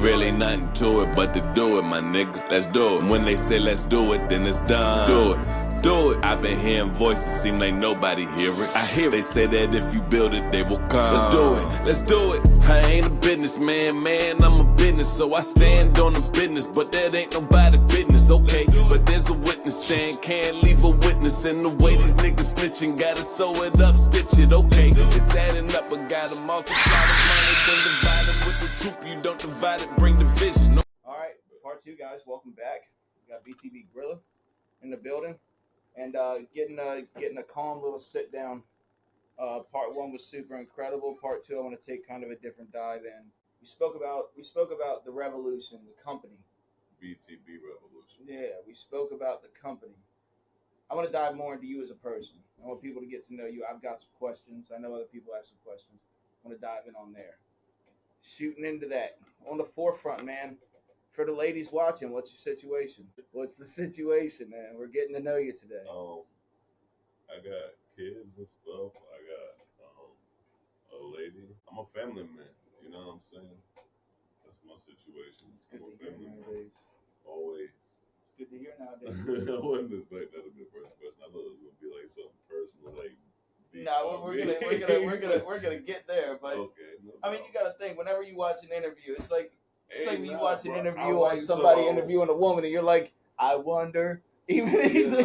Really nothing to it but to do it, my nigga. Let's do it. When they say let's do it, then it's done. Do it. Do it. I've been hearing voices, seem like nobody hear it. I hear it. They say that if you build it, they will come. Let's do it. Let's do it. I ain't a businessman, man. I'm a business, so I stand on the business. But that ain't nobody business, okay? But there's a witness stand, can't leave a witness. And the way these niggas snitching, gotta sew it up, stitch it, okay? It's adding up, but gotta multiply the money, then divide it with the troop. You don't divide it, bring division. No. All right, part two, guys. Welcome back. We got BTB Gorilla in the building. And getting a calm little sit down. Part one was super incredible. Part two, I want to take kind of a different dive in. We spoke about the revolution, the company. BTB Revolution. Yeah, we spoke about the company. I want to dive more into you as a person. I want people to get to know you. I've got some questions. I know other people have some questions. I want to dive in on there. Shooting into that on the forefront, man. For the ladies watching, what's your situation? What's the situation, man? We're getting to know you today. I got kids and stuff. I got a lady. I'm a family man. You know what I'm saying? That's my situation. I'm a family man. Always. It's good to hear nowadays. I wasn't expect that to be the first question. I thought it was gonna be like something personal, like. No, we're gonna get there, but okay, no I mean, you gotta think. Whenever you watch an interview, it's like when you watch an interview like on somebody interviewing a woman, and you're like, I wonder. Even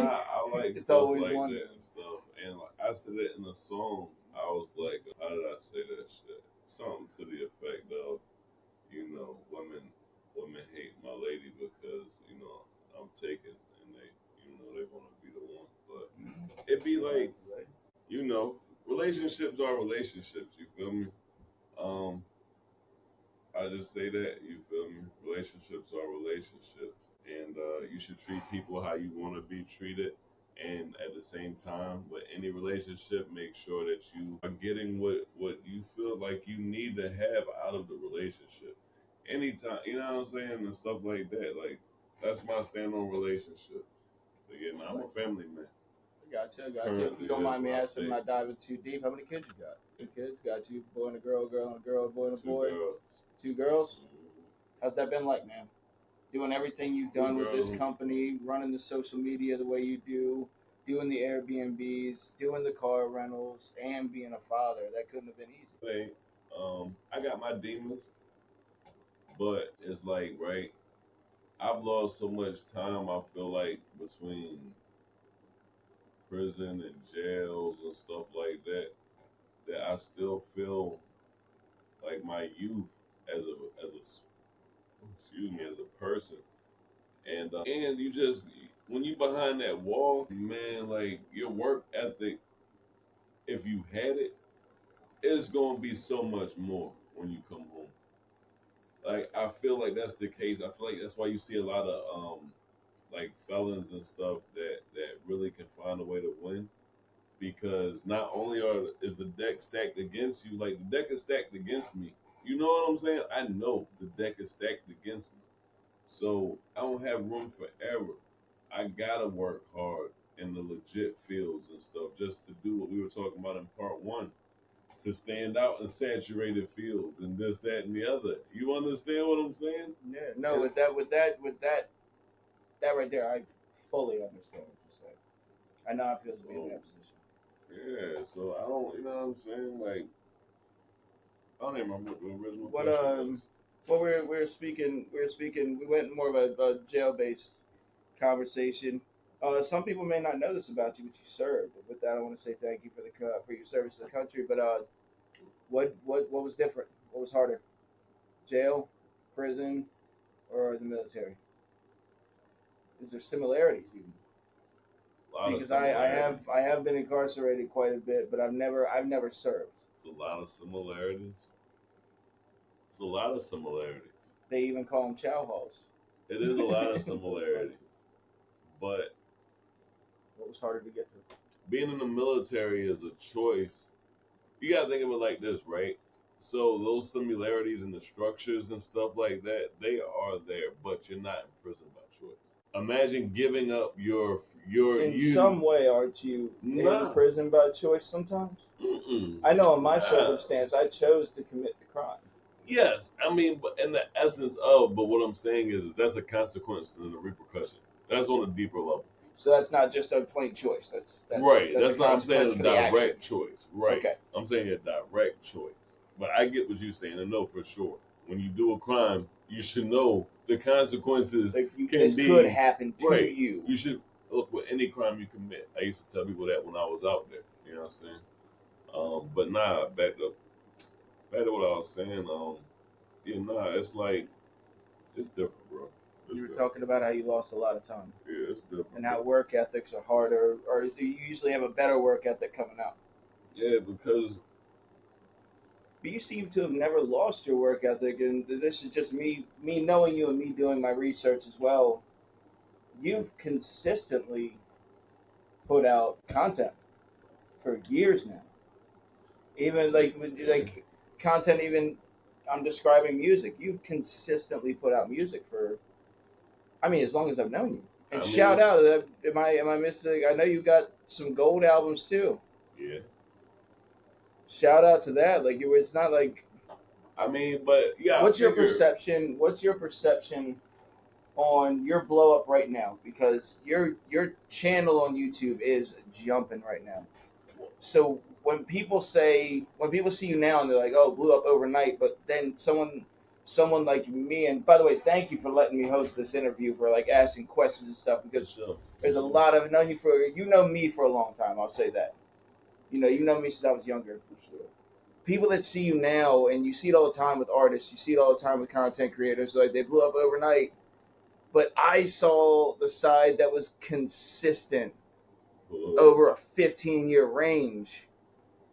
I like it's stuff always like wonder. that and stuff. And like, I said it in a song. I was like, how did I say that shit? Something to the effect of, you know, women hate my lady because, you know, I'm taken and they, you know, they want to be the one. But it'd be like, you know, relationships are relationships. You feel me? I just say that, you feel me? Relationships are relationships. And you should treat people how you want to be treated. And at the same time, with any relationship, make sure that you are getting what you feel like you need to have out of the relationship. Anytime, you know what I'm saying? And stuff like that. Like, that's my stand on relationships. But yeah, I'm a family man. Gotcha. If you don't mind me asking, not diving too deep, how many kids you got? 2 kids? Got you, boy and a girl, girl and a girl, boy and a boy. 2 girls. 2 girls? How's that been like, man? Doing everything you've done with this company, running the social media the way you do, doing the Airbnbs, doing the car rentals, and being a father. That couldn't have been easy. I got my demons, but it's like, right, I've lost so much time, I feel like, between prison and jails and stuff like that, that I still feel like my youth as a person. And you just, when you behind that wall, man, like your work ethic, if you had it, it's gonna be so much more when you come home. Like I feel like that's the case. I feel like that's why you see a lot of like felons and stuff that really can find a way to win, because not only is the deck stacked against you, like the deck is stacked against me. You know what I'm saying? I know the deck is stacked against me. So I don't have room for error. I gotta work hard in the legit fields and stuff just to do what we were talking about in part one, to stand out in saturated fields and this, that, and the other. You understand what I'm saying? Yeah. No, with that right there, I fully understand what you're saying. I know how it feels to be in that position. Yeah. So I don't, you know what I'm saying? Like, I don't even remember what the original question was. Well, we were speaking. We went more of a jail-based conversation. Some people may not know this about you, but you served. With that, I want to say thank you for your service to the country. But what was different? What was harder? Jail, prison, or the military? Is there similarities even? Because I have been incarcerated quite a bit, but I've never served. It's a lot of similarities. It's a lot of similarities. They even call them chow halls. It is a lot of similarities. But what was harder to get through? Being in the military is a choice. You gotta think of it like this, right? So those similarities in the structures and stuff like that, they are there, but you're not in prison by choice. Imagine giving up your some way, aren't you in prison by choice sometimes? Mm-mm. I know in my circumstance, I chose to commit the crime. Yes, I mean, but in the essence of, but what I'm saying is that's a consequence and a repercussion. That's on a deeper level. So that's not just a plain choice. Right. That's a That's not. I'm saying consequence a for the action. direct choice. Right. Okay. I'm saying a direct choice. But I get what you're saying. I know for sure. When you do a crime, you should know the consequences Like can this could be. happen to Right. you. You should look with any crime you commit. I used to tell people that when I was out there. You know what I'm saying? But nah, back to what I was saying. Yeah, nah, it's like it's different, bro. It's You were different. talking about how you lost a lot of time Yeah, it's different. and how work ethics are harder, or you usually have a better work ethic coming out. Yeah, because But you seem to have never lost your work ethic, and this is just me knowing you and me doing my research as well. You've consistently put out content for years now. Even like content, even I'm describing music. You've consistently put out music for, I mean, as long as I've known you. And I shout mean, out, am I missing? I know you got some gold albums too. yeah. Shout out to that. Like it's not like. I mean, but yeah, I What's your figure. perception? What's your perception on your blow up right now? Because your channel on YouTube is jumping right now. So when people see you now and they're like, "Oh, blew up overnight," but then someone like me, and by the way, thank you for letting me host this interview, for like asking questions and stuff, For because sure. there's a lot of known you for, you know me for a long time. I'll say that. You know me since I was younger. For sure. People that see you now, and you see it all the time with artists, you see it all the time with content creators, like they blew up overnight. But I saw the side that was consistent over a 15-year range,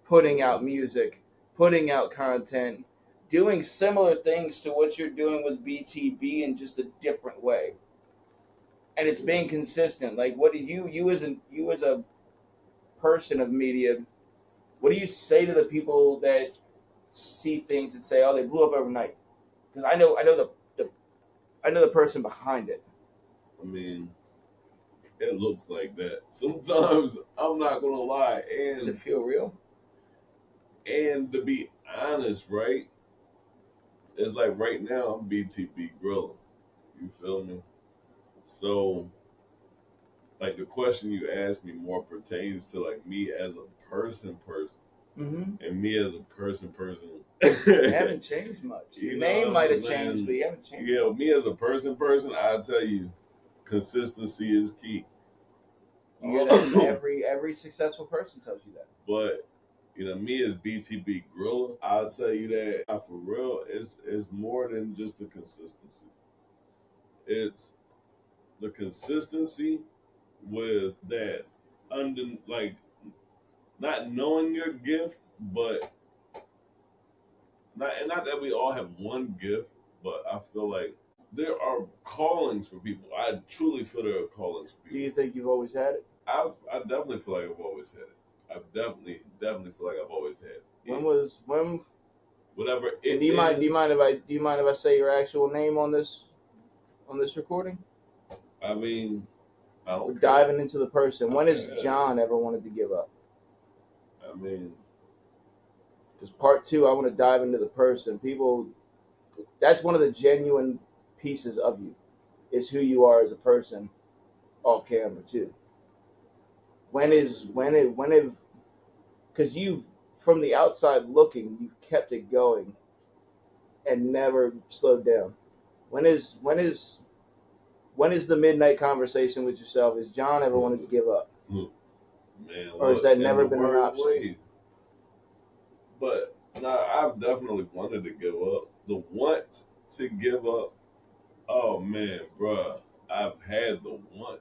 putting out music, putting out content, doing similar things to what you're doing with BTB in just a different way. And it's being consistent. Like, what do you as a person of media, what do you say to the people that see things and say, "Oh, they blew up overnight"? Because I know the person behind it. I mean, it looks like that. Sometimes I'm not gonna lie, Does it feel real? and to be honest, right? It's like right now I'm BTB Grilla. You feel me? So like the question you asked me more pertains to like me as a person, Mm-hmm. and me as a person. You haven't changed much. Your You know name what might I'm have changed, saying? but you haven't changed. Yeah, me as a person, I tell you, consistency is key. You hear that from every successful person tells you that. But you know, me as BTB Griller, I'll tell you that for real, it's more than just the consistency. It's the consistency with that under like not knowing your gift, but not that we all have one gift, but I feel like there are callings for people. I truly feel there are callings for Do you people. think you've always had it? I definitely feel like I've always had it. I definitely feel like I've always had it. When? Whatever it And is. do you mind if I say your actual name on this recording? I mean, I We're don't care. diving into the person. When has Yeah. John ever wanted to give up? I mean, Because part two, I want to dive into the person. People, that's one of the genuine pieces of you, is who you are as a person off camera too. Because you, from the outside looking, you've kept it going and never slowed down. When is the midnight conversation with yourself? Has John ever wanted to give up, man, or has look, that in never the been an worst option? ways. But no, I've definitely wanted to give up. The want to give up, oh man, bruh, I've had the want.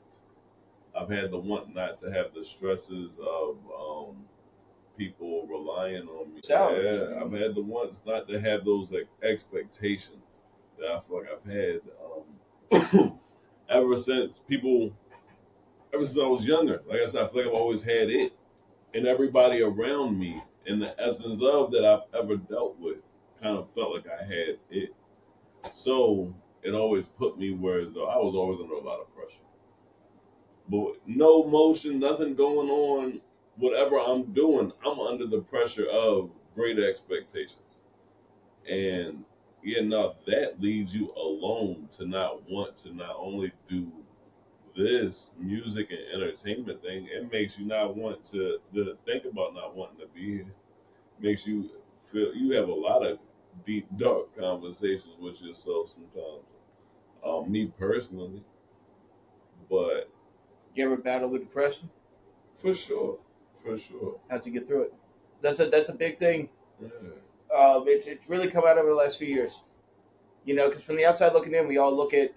I've had the want not to have the stresses of people relying on me. Salaries. Yeah, I've had the wants not to have those like expectations that I feel like I've had ever since people, ever since I was younger. Like I said, I feel like I've always had it, and everybody around me, in the essence of that I've ever dealt with, kind of felt like I had it. So it always put me where as though I was always under a lot of pressure. But no motion, nothing going on. Whatever I'm under the pressure of greater expectations. And yeah, now that leaves you alone to not want to not only do this music and entertainment thing. It makes you not want to think about not wanting to be here. Makes you feel you have a lot of deep, dark conversations with yourself sometimes. Me personally, but You ever battle with depression? for sure, for sure, How'd you get through it? That's a big thing. yeah, It's really come out over the last few years. Because from the outside looking in, we all look at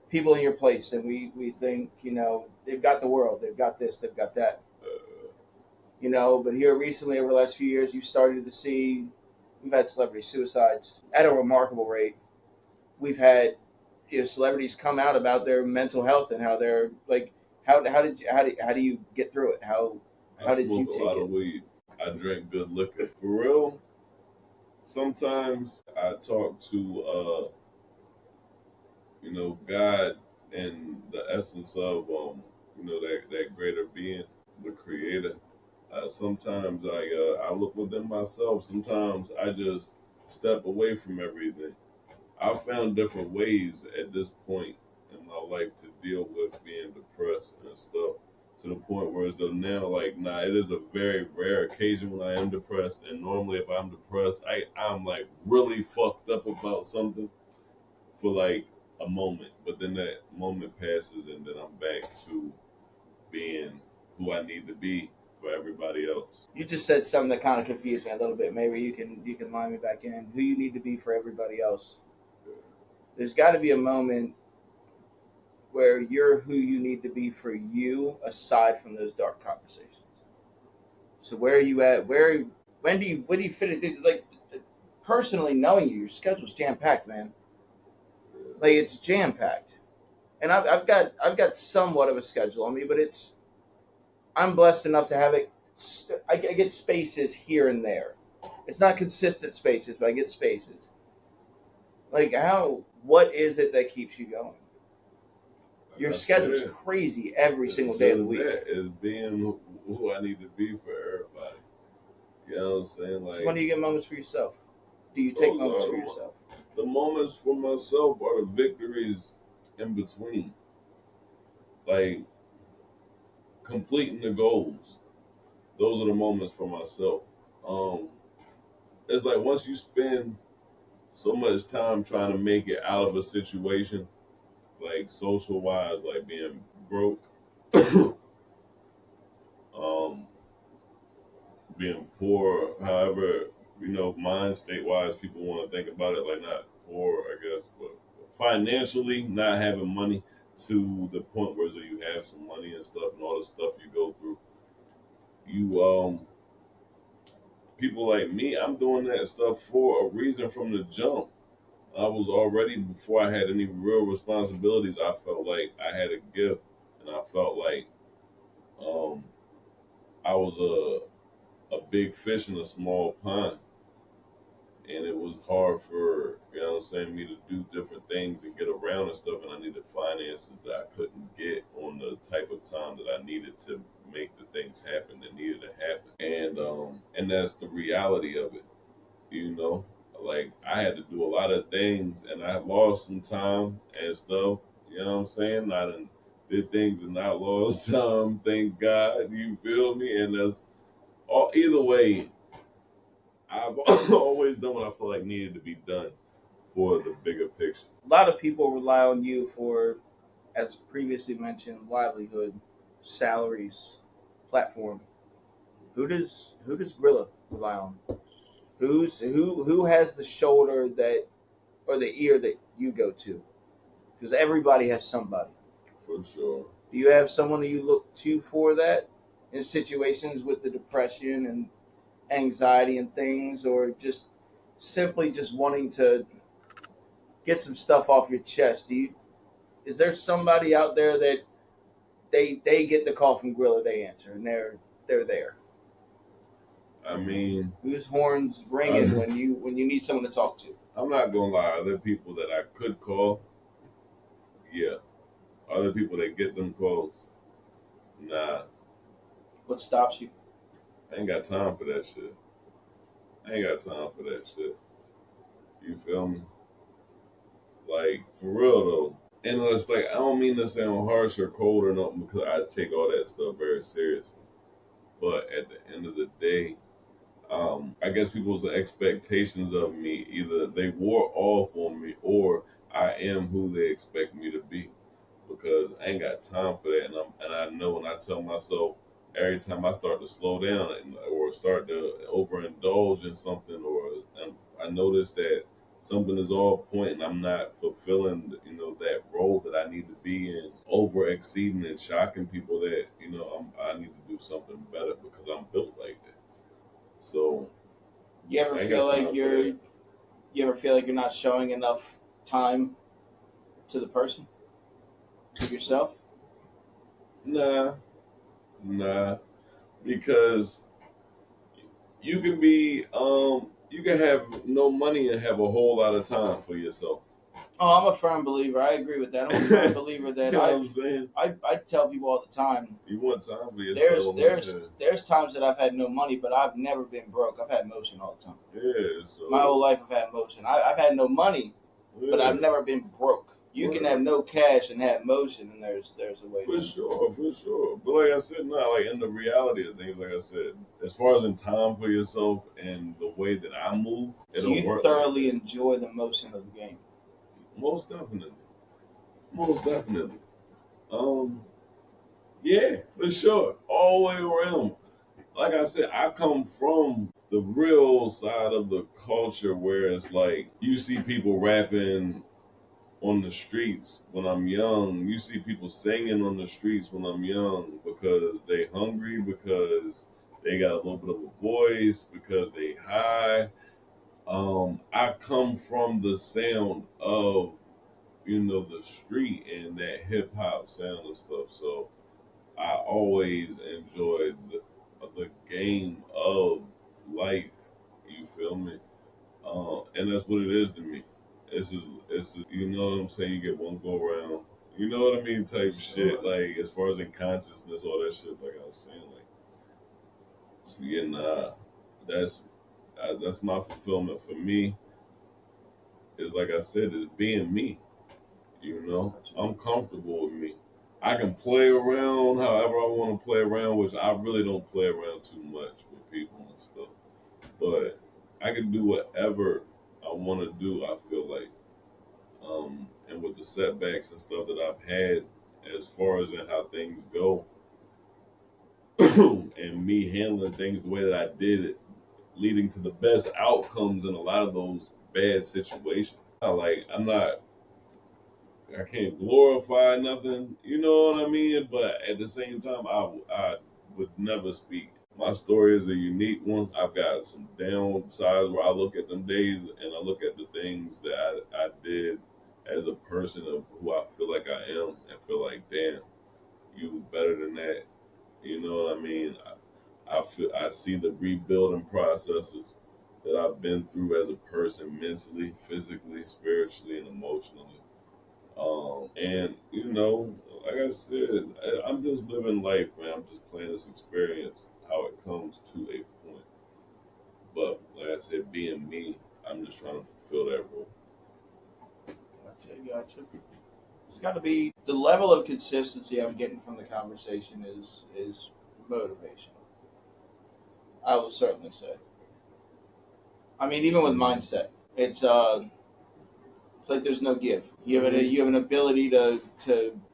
people in your place, and we think they've got the world, they've got this, they've got that. But here recently, over the last few years, you started to see we've had celebrity suicides at a remarkable rate. We've had celebrities come out about their mental health and how they're like, how do you get through it? I How did you smoke a take lot it? of weed. I drink good liquor. For real, sometimes I talk to God and the essence of that greater being, the creator. Sometimes I look within myself. Sometimes I just step away from everything. I've found different ways at this point in my life to deal with being depressed and stuff. To the point where as though now, like, nah, it is a very rare occasion when I am depressed. And normally, if I'm depressed, I'm like really fucked up about something for like a moment. But then that moment passes, and then I'm back to being who I need to be for everybody else. You just said something that kind of confused me a little bit. Maybe you can line me back in. Who you need to be for everybody else. There's got to be a moment where you're who you need to be for you, aside from those dark conversations. So where are you at? When do you fit it? It's like personally knowing you, your schedule's jam packed, man. Like it's jam packed, and I've got somewhat of a schedule on me, but I'm blessed enough to have it. I get spaces here and there. It's not consistent spaces, but I get spaces. Like what is it that keeps you going? Like Your I schedule's said, crazy every it's single day of the just week. that is being who I need to be for everybody. You know what I'm saying? So when Like do you get moments for yourself? Do you take those moments are for yourself? the moments for myself are the victories in between. Like completing the goals. Those are the moments for myself. Um, it's like once you spend so much time trying to make it out of a situation, like social wise, like being broke, um, being poor, however, mind state wise, people want to think about it, like not poor, I guess, but financially, not having money to the point where so you have some money and stuff and all the stuff you go through. You, people like me, I'm doing that stuff for a reason from the jump. I was already, before I had any real responsibilities, I felt like I had a gift and I felt like um, I was a big fish in a small pond. And it was hard for, me to do different things and get around and stuff. And I needed finances that I couldn't get on the type of time that I needed to make the things happen that needed to happen. And that's the reality of it, you know. Like I had to do a lot of things, and I lost some time and stuff. You know what I'm saying? I done did things and not lost time. Thank God, you feel me? And that's all. Either way, I've always done what I feel like needed to be done for the bigger picture. A lot of people rely on you for, as previously mentioned, livelihood, salaries, platform. Who does Grilla rely on? Who has the shoulder that or the ear that you go to? Because everybody has somebody. For sure. Do you have someone that you look to for that in situations with the depression and anxiety and things, or just simply just wanting to get some stuff off your chest? Is there somebody out there that they get the call from Grilla, they answer, and they're there? I mean, Whose horns ringing I'm, when you need someone to talk to? I'm not gonna lie. Other people that I could call, yeah. Other people that get them calls, nah. What stops you? I ain't got time for that shit. I ain't got time for that shit. You feel me? Like, for real though. And it's like, I don't mean to sound harsh or cold or nothing because I take all that stuff very seriously. But at the end of the day, I guess people's expectations of me, either they wore off on me or I am who they expect me to be, because I ain't got time for that. And I know, and I tell myself every time I start to slow down or start to overindulge in something, or I notice that something is off point and I'm not fulfilling, that role that I need to be in, over exceeding and shocking people, that I need to do something better because I'm built like that. So You ever I ain't feel got like time for that. you're not showing enough time to the person, to yourself? Nah, nah, because you can be you can have no money and have a whole lot of time for yourself. Oh, I'm a firm believer. I agree with that. I'm a firm believer You that know what I'm saying? I tell people all the time. You want time for There's yourself, there's man. there's times that I've had no money, but I've never been broke. I've had motion all the time. Yeah, My whole so life I've had motion. I've had no money, but yeah, I've never been broke. You can have word. no cash and have motion, and there's a way For to. sure, for sure. But like I said, nah, like in the reality of things, like I said, as far as in time for yourself and the way that I move, it So don't you work like thoroughly that. enjoy the motion of the game. Most definitely. Most definitely. Um, yeah, for sure. All the way around. Like I said, I come from the real side of the culture where it's like you see people rapping on the streets when I'm young. You see people singing on the streets when I'm young because they hungry, because they got a little bit of a voice, because they high. I come from the sound of the street and that hip hop sound and stuff. So I always enjoyed the game of life. You feel me? And that's what it is to me. It's just, you know what I'm saying? You get one go around. You know what I mean? Type Sure. shit. Like, as far as in consciousness, all that shit, like I was saying, like, so yeah, nah, that's, that's my fulfillment for me. Is like I said, is being me. I'm comfortable with me. I can play around however I want to play around, which I really don't play around too much with people and stuff. But I can do whatever I want to do. I feel like, and with the setbacks and stuff that I've had, as far as in how things go, and me handling things the way that I did it, leading to the best outcomes in a lot of those bad situations. I'm not I can't glorify nothing, you know what I mean? But at the same time, I would never speak. My story is a unique one. I've got some downsides where I look at them days and I look at the things that I did as a person of who I feel like I am, and feel like, damn, you better than that. You know what I mean? I see the rebuilding processes that I've been through as a person, mentally, physically, spiritually, and emotionally. And like I said, I'm just living life, man. I'm just playing this experience, how it comes to a point. But like I said, being me, I'm just trying to fulfill that role. Gotcha. It's got to be the level of consistency I'm getting from the conversation is motivational. I will certainly say. I mean, even with Mm-hmm. mindset, it's like there's no give. Mm-hmm. You have an ability to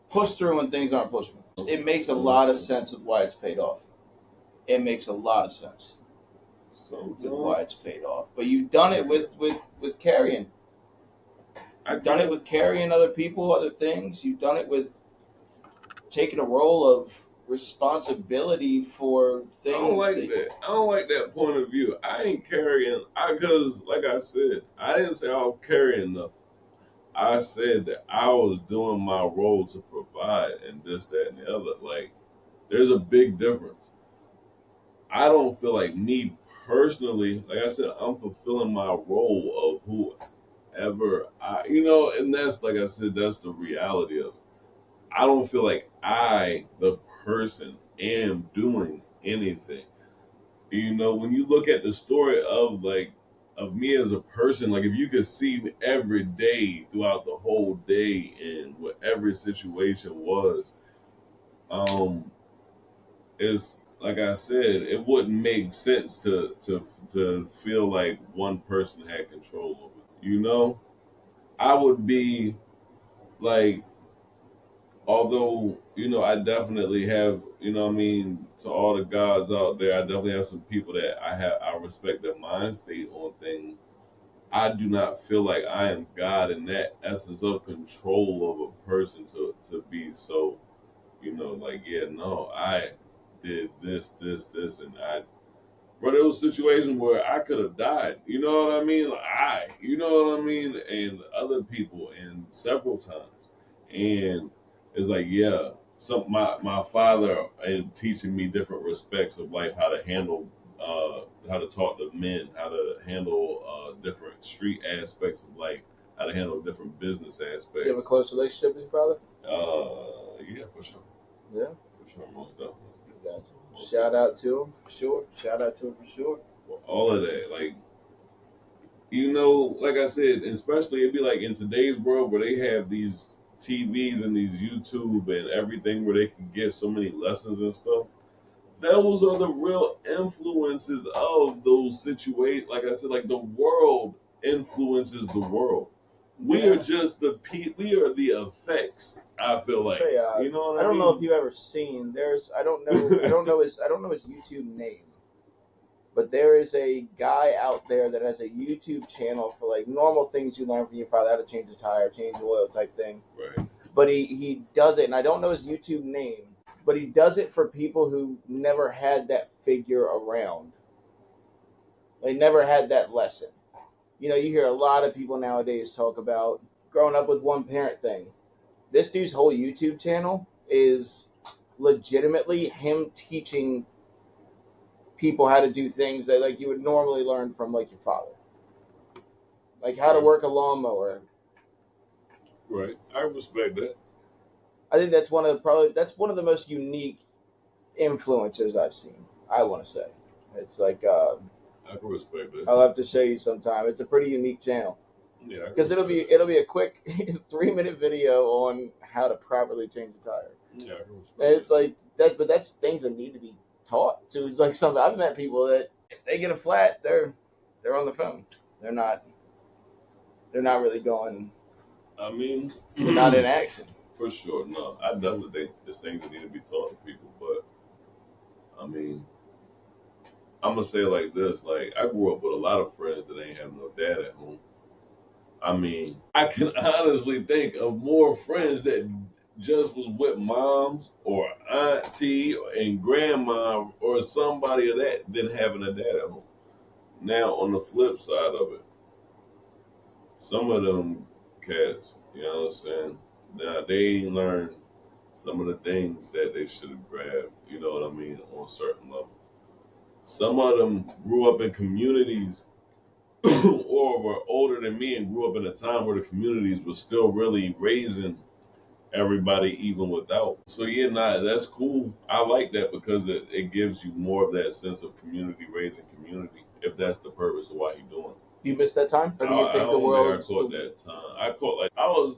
push through when things aren't pushing. It makes a lot of Something, sense of why it's paid off. It makes a lot of sense with something. why it's paid off. But you've done it with carrying. I You've done it guess with carrying other people, other things. You've done it with taking a role of responsibility for I don't things like that. that. I don't like that point of view. I ain't carrying. Cause like I said, I didn't say I was carrying nothing. I said that I was doing my role to provide and this, that, and the other. Like, there's a big difference. I don't feel like me personally, like I said, I'm fulfilling my role of whoever and that's, like I said, that's the reality of it. I don't feel like I, the person, am doing anything. You know, when you look at the story of of me as a person, like if you could see me every day throughout the whole day and what every situation was, um, it's like I said, it wouldn't make sense to feel like one person had control over it. You know, I would be like, although I definitely have, what I mean, to all the gods out there, I definitely have some people that I respect their mind state on things. I do not feel like I am God in that essence of control of a person to be so, like, yeah, no, I did this, and but it was a situation where I could have died. You know what I mean? Like you know what I mean? And other people, and several times. And it's like, yeah, my father and teaching me different respects of life, how to handle, how to talk to men, how to handle different street aspects of life, how to handle different business aspects. You have a close relationship with your father? Yeah, for sure. Yeah. For sure, most definitely. Gotcha. Shout out to him, for sure. Shout out to him for sure. All of that, like, like I said, especially it'd be like in today's world where they have these TVs and these YouTube and everything where they can get so many lessons and stuff. Those are the real influences of those situations. Like I said, like the world influences the world. We are just we are the effects. I feel like, you know what I mean? I don't know if you've ever seen. I don't know his YouTube name. But there is a guy out there that has a YouTube channel for like normal things you learn from your father, how to change a tire, change the oil type thing. Right. But he does it, and I don't know his YouTube name, but he does it for people who never had that figure around. They never had that lesson. You hear a lot of people nowadays talk about growing up with one parent thing. This dude's whole YouTube channel is legitimately him teaching people how to do things that like you would normally learn from like your father, like how to work a lawnmower. Right, I respect that. I think that's one of the most unique influencers I've seen. I want to say it's like I can respect that. I'll have to show you sometime. It's a pretty unique channel. Yeah, because it'll be a quick 3-minute video on how to properly change a tire. Yeah, I can respect and it's like that, but that's things that need to be taught to. It's like something I've met people that if they get a flat, they're on the phone. They're not really going. I mean, they're not in action. For sure, no. I definitely think there's things that need to be taught to people, but I mean, I'm gonna say it like this: like I grew up with a lot of friends that ain't have no dad at home. I mean, I can honestly think of more friends that just was with moms or auntie and grandma or somebody of that than having a dad at home. Now, on the flip side of it, some of them cats, you know what I'm saying? Now, they learn some of the things that they should have grabbed, you know what I mean, on certain levels. Some of them grew up in communities or were older than me and grew up in a time where the communities were still really raising everybody even without. So yeah, nah, that's cool. I like that because it gives you more of that sense of community raising community, if that's the purpose of why you're doing it. You missed that time? Or do you think I the world? I caught that time. I caught like I was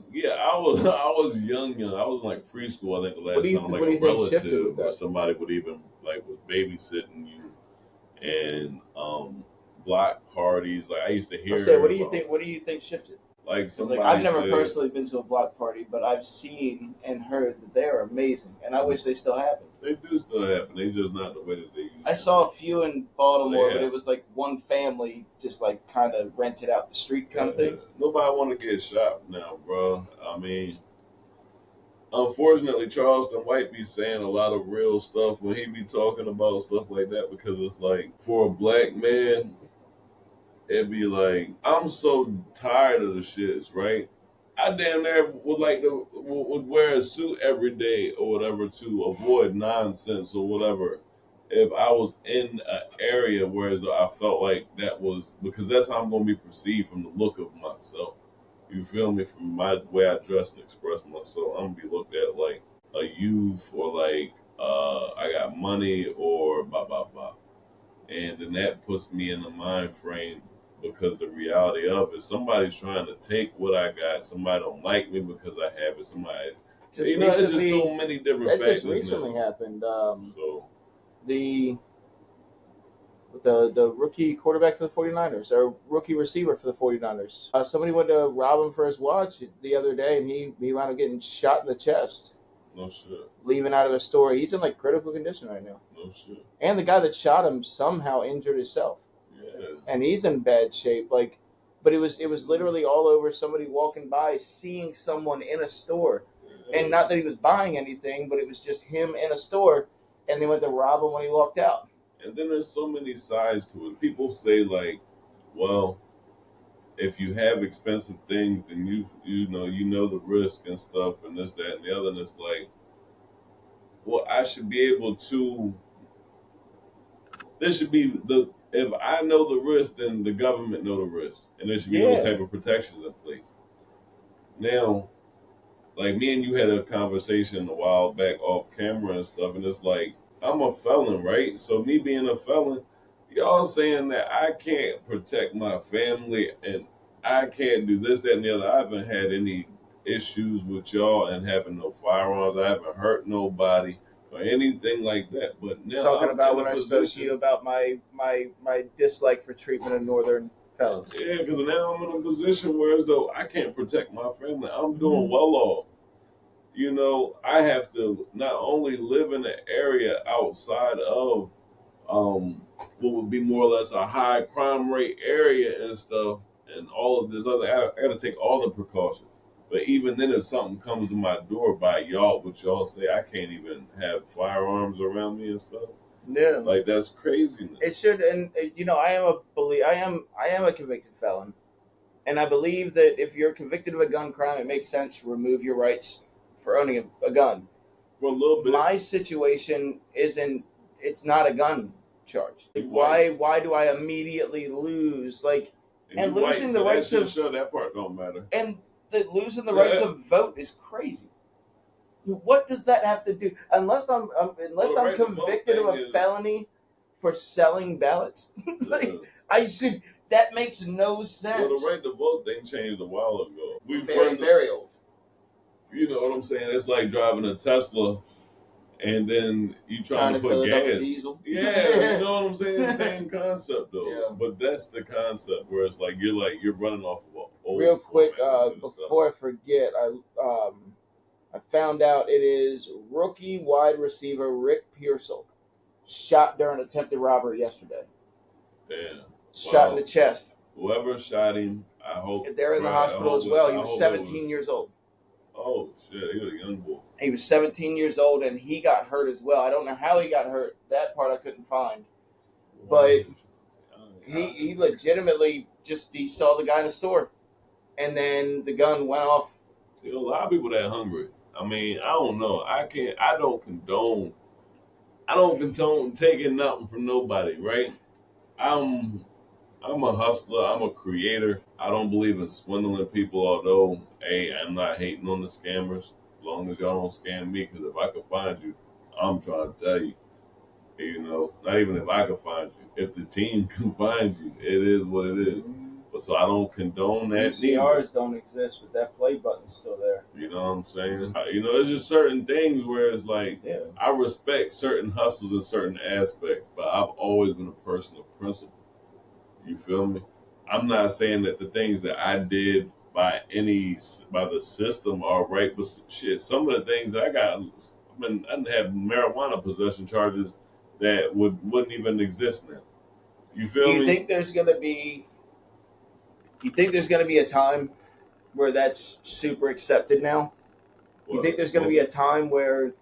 young. I was in like preschool. I think the last time like a relative or somebody would even like was babysitting you and block parties. Like I used to hear. What do you think shifted? Like somebody I've never personally been to a block party, but I've seen and heard that they're amazing, and I wish they still happen. They do still happen. They just not the way that they used to. I saw a few in Baltimore, but it was like one family just like kind of rented out the street kind of thing. Nobody want to get shot now, bro. I mean, unfortunately, Charleston White be saying a lot of real stuff when he be talking about stuff like that because it's like for a black man, it'd be like, I'm so tired of the shits, right? I damn near would wear a suit every day or whatever to avoid nonsense or whatever if I was in an area where I felt like that was because that's how I'm gonna be perceived from the look of myself. You feel me? From my way I dress and express myself, I'm gonna be looked at like a youth or like I got money or blah blah blah. And then that puts me in the mind frame because the reality of it, somebody's trying to take what I got. Somebody don't like me because I have it. Somebody, Just you know, it's just recently, so many different that factors just recently now. happened. So The the rookie quarterback for the 49ers, or rookie receiver for the 49ers. Somebody went to rob him for his watch the other day, and he wound up getting shot in the chest, no shit, leaving out of a store. He's in like critical condition right now. no shit. And the guy that shot him somehow injured himself, Yeah, and he's in bad shape. Like, but it was literally all over somebody walking by, seeing someone in a store, and not that he was buying anything, but it was just him in a store, and they went to rob him when he walked out. and then there's so many sides to it. People say like, well, if you have expensive things, then you know the risk and stuff and this, that, and the other. And it's like, well, I should be able to. There should be the if I know the risk, then the government know the risk, and there should be those Yeah. type of protections in place. Now, like me and you had a conversation a while back off camera and stuff, and it's like I'm a felon, right? So me being a felon, y'all saying that I can't protect my family and I can't do this, that, and the other. I haven't had any issues with y'all and having no firearms. I haven't hurt nobody or anything like that. But now Talking I'm about in a when I spoke to position. you about my dislike for treatment of northern felons. Yeah, because now I'm in a position where as though I can't protect my family. I'm doing well off. You know, I have to not only live in an area outside of what would be more or less a high crime rate area and stuff, and all of this other. I got to take all the precautions. But even then, if something comes to my door by y'all, which y'all say I can't even have firearms around me and stuff, Yeah. like that's craziness. It should, and I am a convicted felon, and I believe that if you're convicted of a gun crime, it makes sense to remove your rights for owning a gun. For a little bit, My situation isn't. It's not a gun charge. You Why do I immediately lose? Like, and you white, losing so the that right shit to sure that part don't matter. and losing the right to vote is crazy. What does that have to do? Unless I'm Well, the right to vote convicted of thing a is- felony for selling ballots, like Yeah. I should. That makes no sense. Well, the right to vote thing changed a while ago. We've very run the- very old. You know what I'm saying? It's like driving a Tesla and then you trying to Trying to fill put it up gas. with diesel. Yeah, you know what I'm saying? Same concept though. Yeah. But that's the concept where it's like you're running off of an old Real quick, format and stuff. before I forget, I found out it is rookie wide receiver Rick Pearsall shot during attempted robbery yesterday. Damn. Shot in Wow. the chest. Whoever shot him, I hope They're in the bro, I hospital hope as well. it- He I was hope it 17 years old. Oh shit, he was a young boy. He was 17 years old, and he got hurt as well. I don't know how he got hurt. That part I couldn't find. But he legitimately he saw the guy in the store, and then the gun went off. You know, a lot of people that hungry. I mean, I don't know. I don't condone. I don't condone taking nothing from nobody, right? I'm I'm a hustler. I'm a creator. I don't believe in swindling people. Although, hey, I'm not hating on the scammers. As long as y'all don't scam me, because if I could find you, I'm trying to tell you. You know, not even if I could find you. If the team can find you, it is what it is. But so I don't condone that. neither. UCRs don't exist, but that play button's still there. You know what I'm saying? You know, it's just certain things where it's like Yeah. I respect certain hustles in certain aspects, but I've always been a person of principle. You feel me? I'm not saying that the things that I did by the system are right, but shit, some of the things that I got, I didn't have marijuana possession charges that wouldn't even exist now. You feel Do you me? think there's gonna be? You think there's gonna be a time where that's super accepted now? You What, think there's gonna be a time where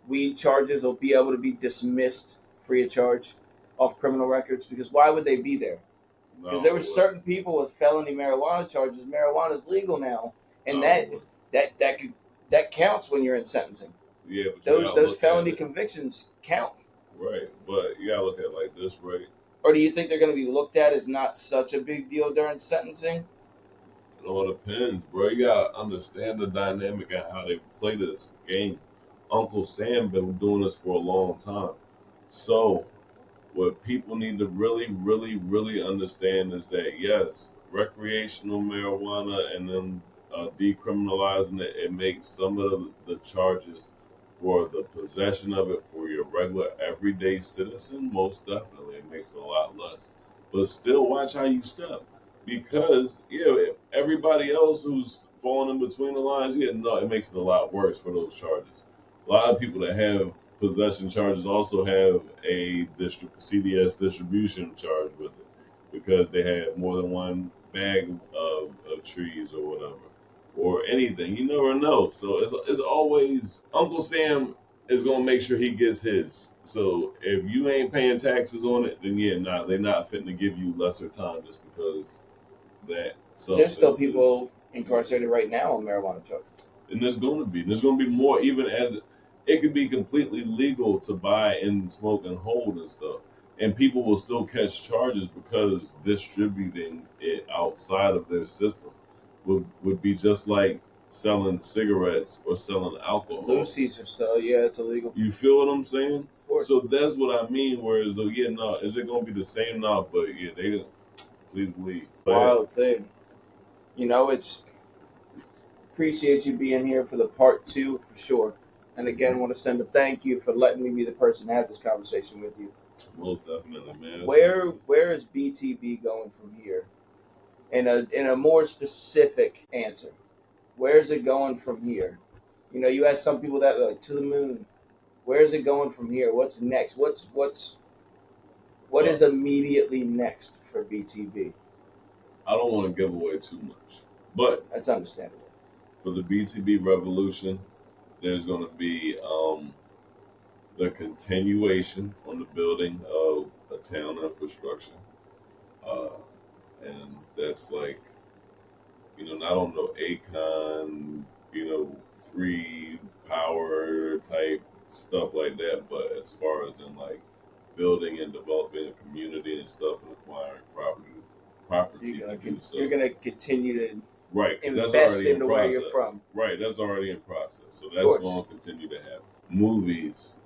weed charges will be able to be dismissed free of charge off criminal records? Because why would they be there? Because there were certain people with felony marijuana charges. Marijuana's legal now, and that counts when you're in sentencing. Yeah, but you gotta Those look felony at it. convictions count. Right, but you gotta look at it like this, right? Or do you think they're going to be looked at as not such a big deal during sentencing? It all depends, bro. You gotta understand the dynamic and how they play this game. Uncle Sam been doing this for a long time, so what people need to really, really, really understand is that yes, recreational marijuana and then decriminalizing it, it makes some of the charges for the possession of it for your regular everyday citizen, most definitely, it makes it a lot less. But still, watch how you step, because everybody else who's falling in between the lines, no, it makes it a lot worse for those charges. A lot of people that have possession charges also have a CDS distribution charge with it because they have more than one bag of trees or whatever or anything. You never know. So it's always Uncle Sam is gonna make sure he gets his. So if you ain't paying taxes on it, then they're not fitting to give you lesser time just because that There's still substance is. people incarcerated right now on marijuana charges. And there's going to be more, even as it could be completely legal to buy and smoke and hold and stuff, and people will still catch charges because distributing it outside of their system would be just like selling cigarettes or selling alcohol. Lucy's or so, yeah, it's illegal. You feel what I'm saying? Of course. So that's what I mean. Whereas though, no, is it going to be the same now? But they please believe. Wild thing. It's appreciate you being here for the part 2 for sure. And again, want to send a thank you for letting me be the person to have this conversation with you. Most definitely, man. Where is BTB going from here? In a more specific answer, where is it going from here? You ask some people that like to the moon. Where is it going from here? What's next? What is immediately next for BTB? I don't want to give away too much, but That's understandable. for the BTB Revolution, there's going to be the continuation on the building of a town infrastructure, and that's like not on no Akon, free power type stuff like that, but as far as in like building and developing a community and stuff and acquiring property to do so. You're gonna continue to Right, because that's invest already in into process. where you're from. Right, that's already in process. So that's going to continue to happen. Movies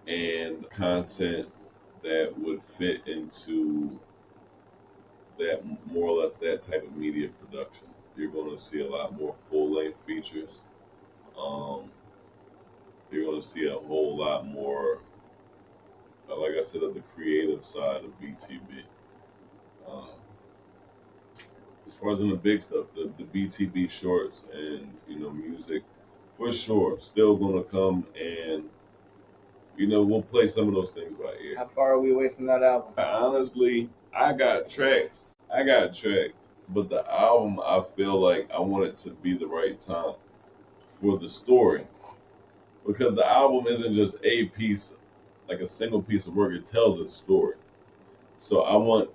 and content that would fit into that, more or less that type of media production. You're going to see a lot more full-length features. You're going to see a whole lot more, like I said, of the creative side of BTB. As far as in the big stuff, the BTB shorts and music, for sure, still gonna come, and we'll play some of those things by ear. How far are we away from that album? Honestly, I got tracks, but the album, I feel like I want it to be the right time for the story, because the album isn't just a piece, like a single piece of work. It tells a story, so I want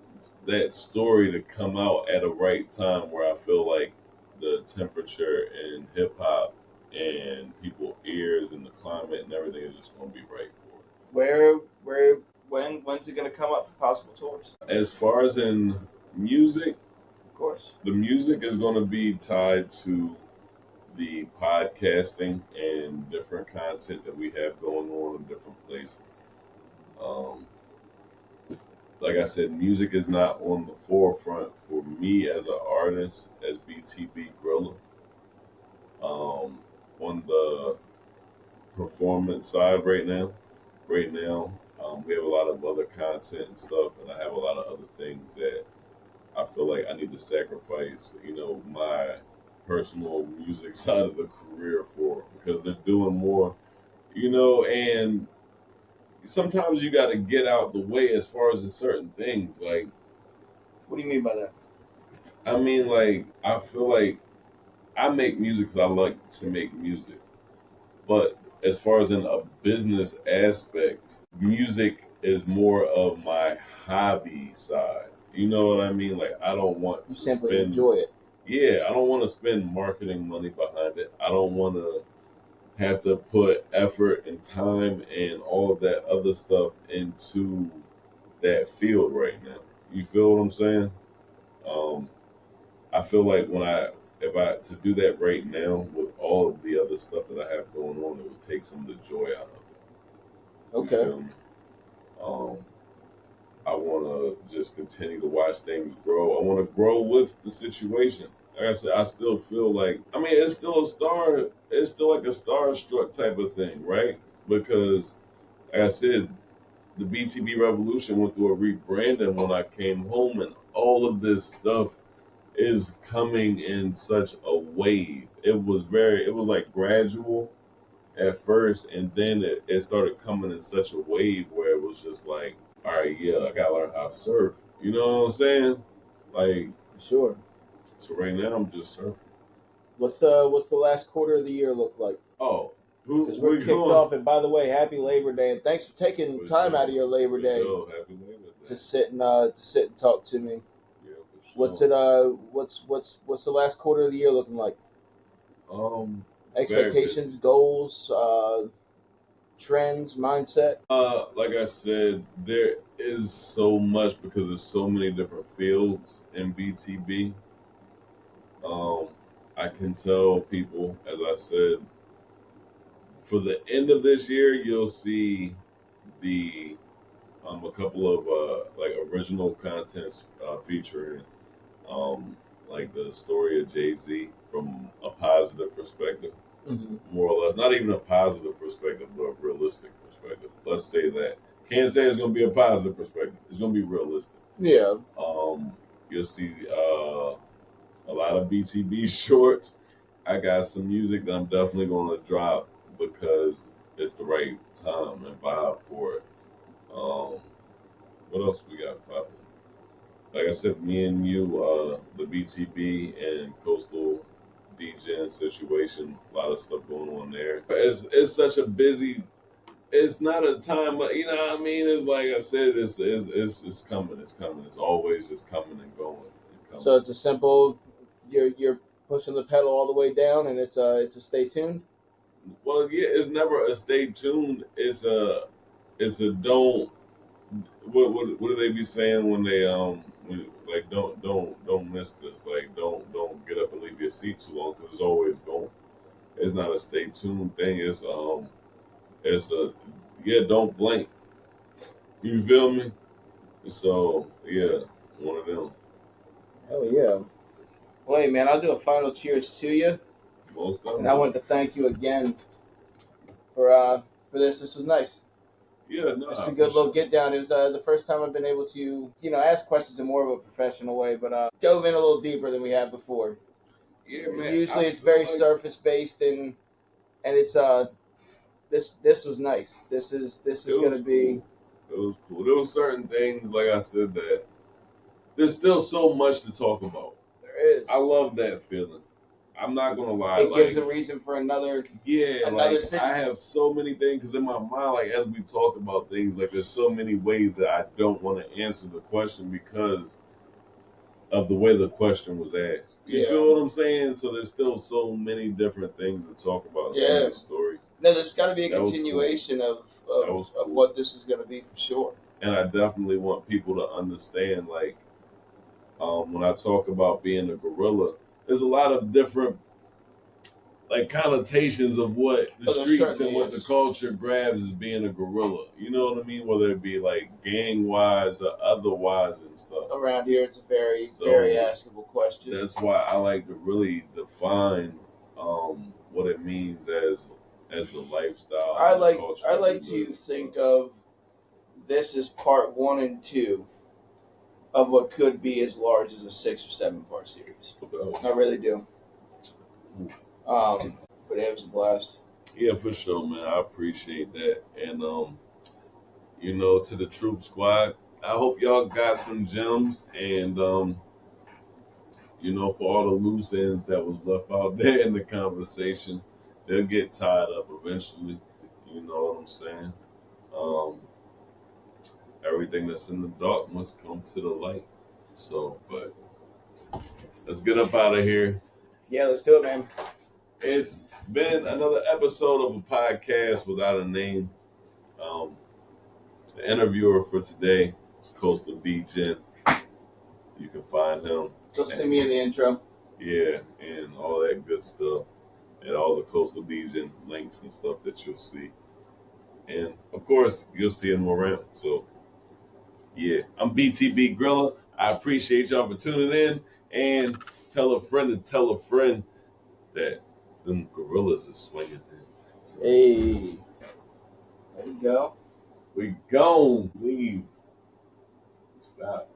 that story to come out at a right time where I feel like the temperature in hip hop and people's ears and the climate and everything is just going to be right for it. When's it gonna come up for possible tours? As far as in music, Of course. the music is going to be tied to the podcasting and different content that we have going on in different places. Like I said, music is not on the forefront for me as an artist, as BTB Grilla. On the performance side right now, we have a lot of other content and stuff, and I have a lot of other things that I feel like I need to sacrifice, my personal music side of the career for, because they're doing more, and sometimes you got to get out the way as far as in certain things. Like, what do you mean by that? I mean, like, I feel like I make music because I like to make music. But as far as in a business aspect, music is more of my hobby side. You know what I mean? Like, I don't want to simply enjoy it. Yeah, I don't want to spend marketing money behind it. I don't want to have to put effort and time and all of that other stuff into that field right now. You feel what I'm saying? I feel like if I to do that right now with all of the other stuff that I have going on, it would take some of the joy out of it. Okay. You feel me? I want to just continue to watch things grow. I want to grow with the situation. Like I said, I still feel like, I mean, it's still a star, it's still like a starstruck type of thing, right? Because, like I said, the BTB Revolution went through a rebranding when I came home, and all of this stuff is coming in such a wave. It was like gradual at first, and then it started coming in such a wave where it was just like, all right, yeah, I gotta learn how to surf. You know what I'm saying? Like, Sure. so right now I'm just surfing. What's the last quarter of the year look like? Oh, Because we're kicked off, and by the way, happy Labor Day, and thanks for taking For time sure. out of your Labor For Day sure. Happy Labor Day. to sit and talk to me. Yeah, for sure. What's the last quarter of the year looking like? Expectations, goals, trends, mindset. Like I said, there is so much because there's so many different fields in BTB. Um, I can tell people, as I said, for the end of this year, you'll see the a couple of like original contents featuring like the story of Jay-Z from a positive perspective, more or less. Not even a positive perspective, but a realistic perspective. Let's say that. Can't say it's going to be a positive perspective. It's going to be realistic. Yeah. You'll see a lot of BTB shorts. I got some music that I'm definitely going to drop because it's the right time and vibe for it. What else we got popping? Like I said, me and you, the BTB and Coastal Degen situation, a lot of stuff going on there. It's such a busy. It's not a time, but you know what I mean. It's like I said, it's coming. It's coming. It's always just coming and going. And coming. So it's a simple. You're pushing the pedal all the way down, and it's a stay tuned. Well, yeah, it's never a stay tuned. It's a don't. What do they be saying when they like don't miss this, like don't get up and leave your seat too long because it's always going. It's not a stay tuned thing. It's a yeah, don't blink. You feel me? So yeah, one of them. Hell yeah. Well, hey man, I'll do a final cheers to you, Most of and them. I want to thank you again for this. This was nice. Yeah, no. It's a good little get down. It was the first time I've been able to, ask questions in more of a professional way, but dove in a little deeper than we have before. Yeah, man. Usually it's very surface based, and it's this was nice. This is gonna be. It was cool. There was certain things, like I said, that there's still so much to talk about. There is. I love that feeling. I'm not gonna lie. It gives a reason for another. Yeah, another like I have so many things in my mind. Like as we talk about things, like there's so many ways that I don't want to answer the question because of the way the question was asked. You feel what I'm saying? So there's still so many different things to talk about. Yeah. So the story. No, there's got to be a That was continuation cool. of what this is going to be for sure. And I definitely want people to understand, like, when I talk about being a gorilla, there's a lot of different like connotations of what the streets and what the culture grabs as being a gorilla. You know what I mean? Whether it be like gang wise or otherwise and stuff. Around here, it's a very askable question. That's why I like to really define what it means as the lifestyle. I like to think of this as part 1 and 2 of what could be as large as a 6 or 7 part series. I really do. But it was a blast. Yeah, for sure, man. I appreciate that. And to the Troop Squad, I hope y'all got some gems and for all the loose ends that was left out there in the conversation, they'll get tied up eventually. You know what I'm saying? Everything that's in the dark must come to the light. So, but let's get up out of here. Yeah, let's do it, man. It's been another episode of a podcast without a name. The interviewer for today is Coastal Degen. You can find him. Just send me in the intro. Yeah, and all that good stuff. And all the Coastal Degen links and stuff that you'll see. And, of course, you'll see him around. So, Yeah, I'm BTB Griller. I appreciate y'all for tuning in, and tell a friend to tell a friend that them gorillas are swinging. So Hey, there you go. we gone. Leave. Stop.